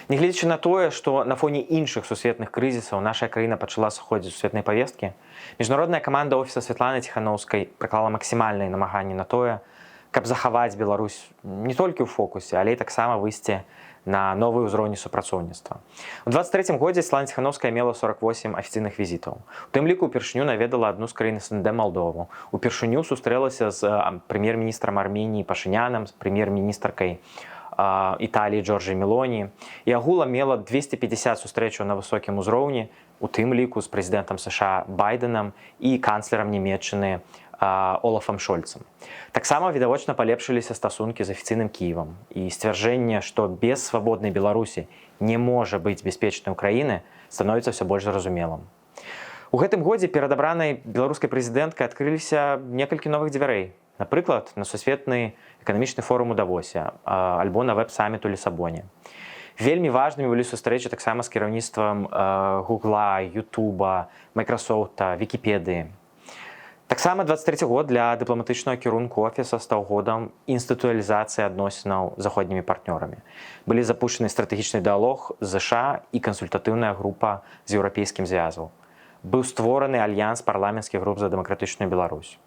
Нягледзячы на тое, што на фоне іншых сусветных крызісаў наша краіна пачала сыходзіць з сусветнай павесткі, міжнародная каманда офіса Святланы Ціханаўскай прыклала максімальныя намаганні на тое, каб захаваць Беларусь не толькі ў фокусе, але і таксама выйсці на новы ўзроўні супрацоўніцтва. У 23-м годзе Святлана Ціханаўская мела 48 афіцыйных візітаў. У тым ліку ўпершыню наведала адну з краін СНД Малдову. Упершыню сустрэлася з прэм'ер-міністрам Арменіі Пашынянам, з прэм'ер-міністркай Італіі Джорджай Мелоні і агулам мела 250 сустрэчаў на высокім узроўні, у тым ліку з прэзідэнтам США Байденам і канцлерам Нямецчыны Олафам Шольцам. Таксама відавочна палепшыліся стасункі з афіцыйным Кіевам, і сцвярджэнне, што без свабоднай Беларусі не можа быць бяспечнай Украіны, становіцца ўсё больш зразумелым. У гэтым годзе перад абранай беларускай прэзідэнткай адкрыліся некалькі новых дзвярэй. Напрыклад, на сусветны эканамічны форум у Давосе альбо на веб-саміт у Лісабоне. Вельмі важнымі былі сустрэчы таксама з кіраўніцтвам Гугла, Ютуба, Майкрасофта, Вікіпедыі. Таксама 23 год для дыпламатычнага кірунку офіса стаў годам інстытуалізацыі адносінаў з заходнімі партнёрамі. Былі запущены стратэгічны дыалог з ЗША і кансультатыўная група з еўрапейскім звязам. Быў створаны альянс парламенцкіх груп за дэмакратычную Беларусь.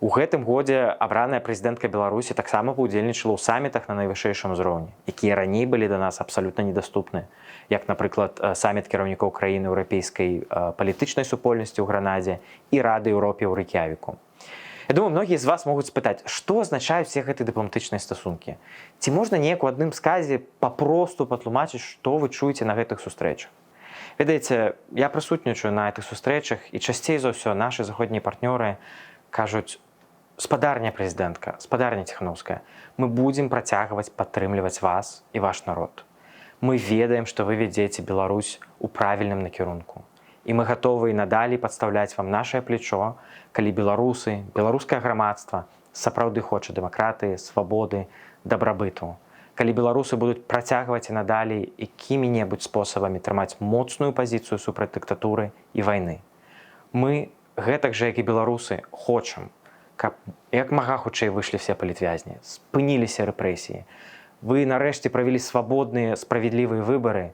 У гэтым годзе абраная прэзідэнтка Беларусі таксама паўдзельнічала ў самітах на найвышэйшым узроўні, якія раней былі да нас абсалютна недаступны, як, напрыклад, саміт кіраўнікоў краін еўрапейскай палітычнай супольнасці ў Гранадзе і Рады Еўропы ў Рэйк'явіку. Я думаю, многія з вас могуць спытаць, што азначаюць все гэтыя дыпламатычныя стасункі? Ці можна неяк у адным сказе папросту патлумачыць, што вы чуеце на гэтых сустрэчах? Ведаеце, я прысутнічаю на гэтых сустрэчах, і часцей за ўсё нашы заходнія партнёры кажуць: спадарня прэзідэнтка, спадарня Ціханаўская, мы будзем працягваць падтрымліваць вас і ваш народ. Мы ведаем, што вы вядзеце Беларусь у правільным накірунку. І мы гатовы і надалей падстаўляць вам нашае плечо, калі беларусы, беларускае грамадства сапраўды хоча дэмакратыі, свабоды, дабрабыту. Калі беларусы будуць працягваць і надалей якімі-небудзь спосабамі трымаць моцную пазіцыю супраць дыктатуры і вайны. Мы, гэтак жа, як і беларусы, хочам, каб як мага хутчэй выйшлі все палітвязні, спыніліся рэпрэсіі. Вы нарэшце правялі свабодныя, справядлівыя выбары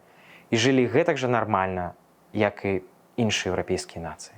і жылі гэтак жа нармальна, як і іншыя еўрапейскія нацыі.